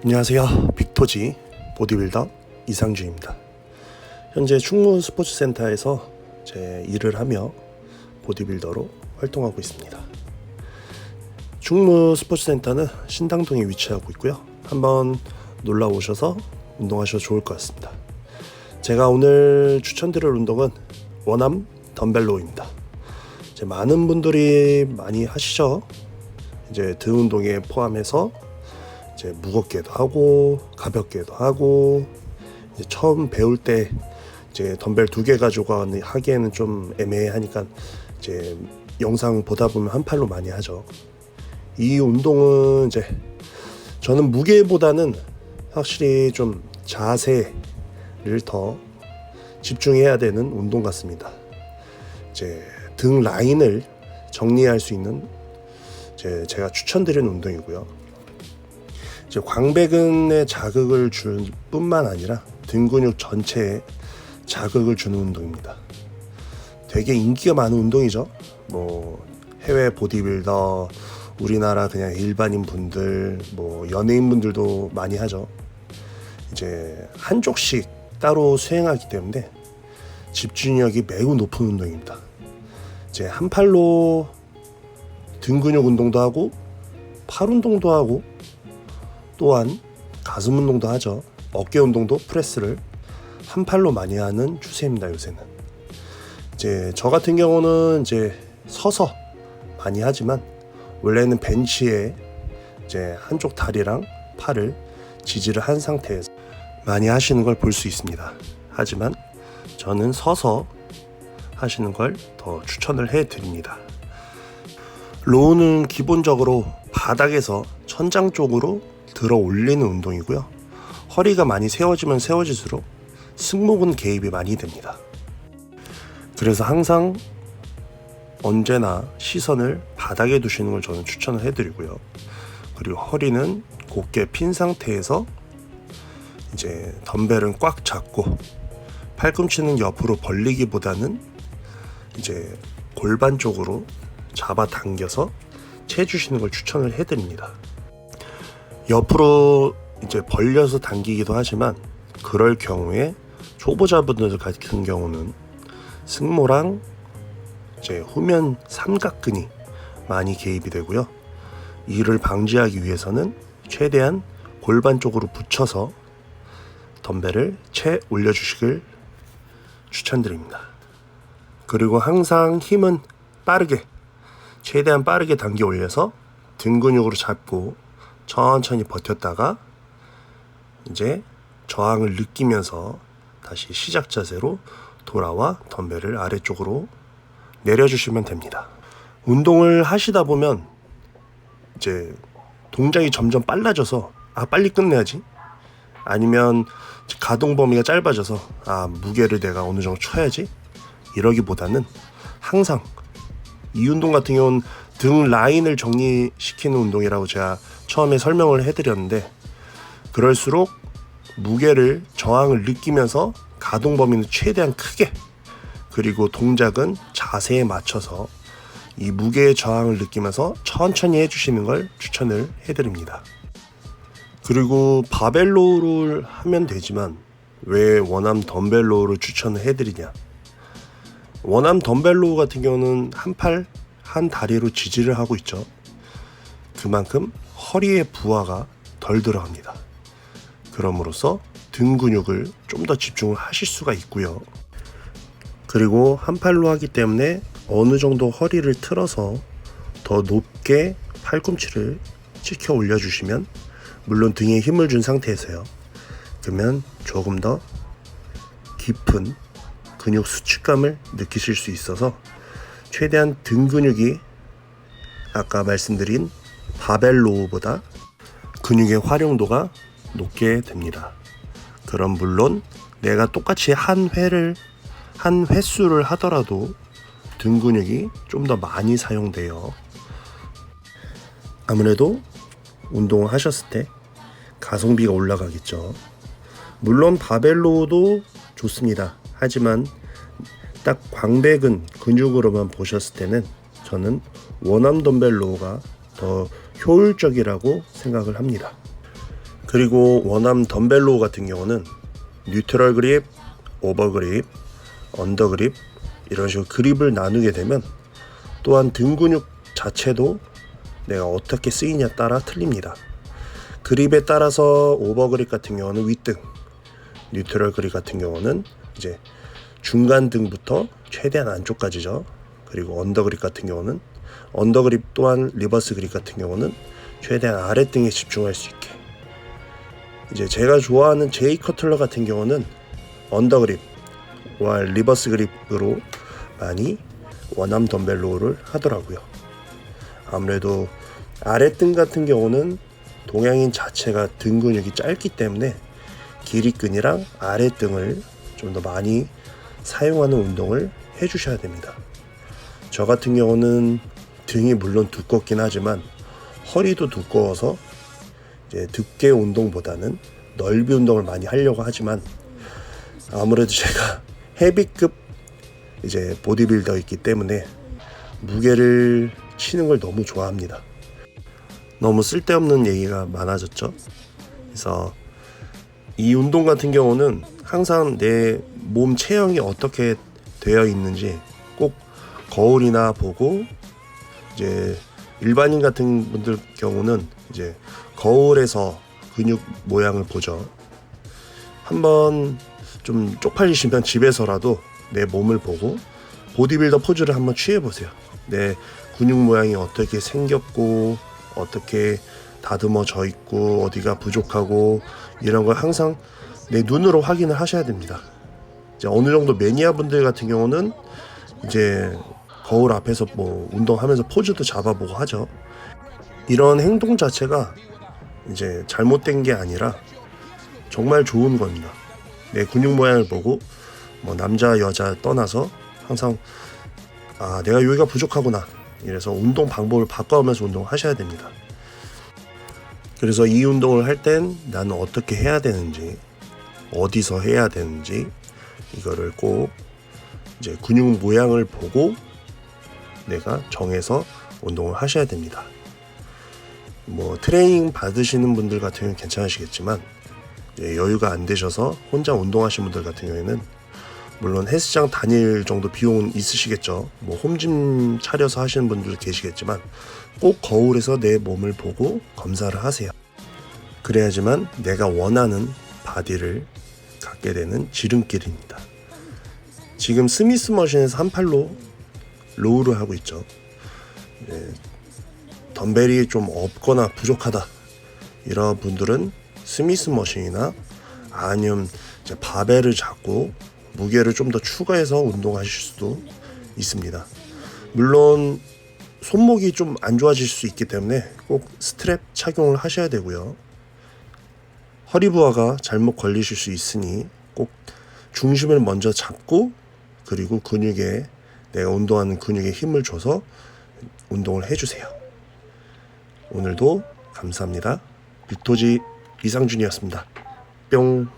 안녕하세요. 빅토지 보디빌더 이상준입니다. 현재 충무 스포츠센터에서 제 일을 하며 보디빌더로 활동하고 있습니다. 충무 스포츠센터는 신당동에 위치하고 있고요. 한번 놀러 오셔서 운동하셔도 좋을 것 같습니다. 제가 오늘 추천드릴 운동은 원암 덤벨로우입니다. 이제 많은 분들이 많이 하시죠. 이제 등 운동에 포함해서 이제 무겁게도 하고 가볍게도 하고, 이제 처음 배울 때 이제 덤벨 2개 가지고 하기에는 좀 애매하니까 이제 영상 보다 보면 한 팔로 많이 하죠. 이 운동은 이제 저는 무게보다는 확실히 좀 자세를 더 집중해야 되는 운동 같습니다. 이제 등 라인을 정리할 수 있는 제가 추천드리는 운동이고요. 이제 광배근에 자극을 줄 뿐만 아니라 등 근육 전체에 자극을 주는 운동입니다. 되게 인기가 많은 운동이죠. 뭐 해외 보디빌더, 우리나라 그냥 일반인 분들, 뭐 연예인 분들도 많이 하죠. 이제 한쪽씩 따로 수행하기 때문에 집중력이 매우 높은 운동입니다. 이제 한 팔로 등 근육 운동도 하고 팔 운동도 하고, 또한 가슴 운동도 하죠. 어깨 운동도 프레스를 한 팔로 많이 하는 추세입니다. 요새는 이제 저 같은 경우는 이제 서서 많이 하지만 원래는 벤치에 이제 한쪽 다리랑 팔을 지지를 한 상태에서 많이 하시는 걸 볼 수 있습니다. 하지만 저는 서서 하시는 걸 더 추천을 해 드립니다. 로우는 기본적으로 바닥에서 천장 쪽으로 들어 올리는 운동이고요. 허리가 많이 세워지면 세워질수록 승모근 개입이 많이 됩니다. 그래서 항상 언제나 시선을 바닥에 두시는 걸 저는 추천을 해드리고요. 그리고 허리는 곧게 핀 상태에서 이제 덤벨은 꽉 잡고 팔꿈치는 옆으로 벌리기보다는 이제 골반 쪽으로 잡아 당겨서 채주시는 걸 추천을 해드립니다. 옆으로 이제 벌려서 당기기도 하지만 그럴 경우에 초보자분들 같은 경우는 승모랑 이제 후면 삼각근이 많이 개입이 되고요. 이를 방지하기 위해서는 최대한 골반 쪽으로 붙여서 덤벨을 채 올려주시길 추천드립니다. 그리고 항상 힘은 빠르게, 최대한 빠르게 당겨 올려서 등 근육으로 잡고 천천히 버텼다가 이제 저항을 느끼면서 다시 시작 자세로 돌아와 덤벨을 아래쪽으로 내려주시면 됩니다. 운동을 하시다 보면 이제 동작이 점점 빨라져서 빨리 끝내야지, 아니면 가동 범위가 짧아져서 무게를 내가 어느 정도 쳐야지, 이러기보다는 항상 이 운동 같은 경우는 등 라인을 정리시키는 운동이라고 제가 처음에 설명을 해드렸는데, 그럴수록 무게를 저항을 느끼면서 가동 범위는 최대한 크게, 그리고 동작은 자세에 맞춰서 이 무게의 저항을 느끼면서 천천히 해주시는 걸 추천을 해드립니다. 그리고 바벨로우를 하면 되지만 왜 원암 덤벨로우를 추천을 해드리냐, 원암 덤벨로우 같은 경우는 한 팔, 한 다리로 지지를 하고 있죠. 그만큼 허리의 부하가 덜 들어갑니다. 그럼으로써 등 근육을 좀 더 집중을 하실 수가 있고요. 그리고 한 팔로 하기 때문에 어느 정도 허리를 틀어서 더 높게 팔꿈치를 치켜 올려주시면, 물론 등에 힘을 준 상태에서요. 그러면 조금 더 깊은 근육 수축감을 느끼실 수 있어서 최대한 등 근육이 아까 말씀드린 바벨로우보다 근육의 활용도가 높게 됩니다. 그럼 물론 내가 똑같이 한 횟수를 하더라도 등 근육이 좀 더 많이 사용돼요. 아무래도 운동을 하셨을 때 가성비가 올라가겠죠. 물론 바벨로우도 좋습니다. 하지만 딱 광배근 근육으로만 보셨을 때는 저는 원암 덤벨로우가 더 효율적이라고 생각을 합니다. 그리고 원암 덤벨로우 같은 경우는 뉴트럴 그립, 오버 그립, 언더 그립 이런 식으로 그립을 나누게 되면 또한 등 근육 자체도 내가 어떻게 쓰이냐 따라 틀립니다. 그립에 따라서 오버 그립 같은 경우는 윗등, 뉴트럴 그립 같은 경우는 이제 중간 등부터 최대한 안쪽까지죠. 그리고 언더 그립 같은 경우는 언더 그립 또한 리버스 그립 같은 경우는 최대한 아랫등에 집중할 수 있게. 이제 제가 좋아하는 제이 커틀러 같은 경우는 언더 그립과 리버스 그립으로 많이 원암 덤벨로우를 하더라고요. 아무래도 아랫등 같은 경우는 동양인 자체가 등 근육이 짧기 때문에 길이끈이랑 아랫등을 좀 더 많이 사용하는 운동을 해주셔야 됩니다. 저 같은 경우는 등이 물론 두껍긴 하지만 허리도 두꺼워서 이제 득개 운동보다는 넓이 운동을 많이 하려고 하지만 아무래도 제가 헤비급 이제 보디빌더이기 때문에 무게를 치는 걸 너무 좋아합니다. 너무 쓸데없는 얘기가 많아졌죠. 그래서 이 운동 같은 경우는 항상 내 몸 체형이 어떻게 되어 있는지 꼭 거울이나 보고, 이제 일반인 같은 분들 경우는 이제 거울에서 근육 모양을 보죠. 한번 좀 쪽팔리시면 집에서라도 내 몸을 보고 보디빌더 포즈를 한번 취해보세요. 내 근육 모양이 어떻게 생겼고 어떻게 다듬어져 있고 어디가 부족하고 이런 걸 항상 내 눈으로 확인을 하셔야 됩니다. 이제 어느 정도 매니아 분들 같은 경우는 이제 거울 앞에서 뭐 운동하면서 포즈도 잡아보고 하죠. 이런 행동 자체가 이제 잘못된 게 아니라 정말 좋은 겁니다. 내 근육 모양을 보고 뭐 남자 여자 떠나서 항상 내가 여기가 부족하구나, 이래서 운동 방법을 바꿔가면서 운동을 하셔야 됩니다. 그래서 이 운동을 할 땐 나는 어떻게 해야 되는지, 어디서 해야 되는지 이거를 꼭 이제 근육 모양을 보고 내가 정해서 운동을 하셔야 됩니다. 뭐 트레이닝 받으시는 분들 같은 경우는 괜찮으시겠지만 여유가 안 되셔서 혼자 운동하시는 분들 같은 경우에는 물론 헬스장 다닐 정도 비용은 있으시겠죠. 뭐 홈짐 차려서 하시는 분들도 계시겠지만 꼭 거울에서 내 몸을 보고 검사를 하세요. 그래야지만 내가 원하는 바디를 갖게 되는 지름길입니다. 지금 스미스 머신에서 한 팔로 로우를 하고 있죠. 덤벨이 좀 없거나 부족하다 이런 분들은 스미스 머신이나 아니면 이제 바벨을 잡고 무게를 좀 더 추가해서 운동하실 수도 있습니다. 물론 손목이 좀 안 좋아질 수 있기 때문에 꼭 스트랩 착용을 하셔야 되고요. 허리 부하가 잘못 걸리실 수 있으니 꼭 중심을 먼저 잡고, 그리고 근육에, 내가 운동하는 근육에 힘을 줘서 운동을 해주세요. 오늘도 감사합니다. 빅토지 이상준이었습니다. 뿅.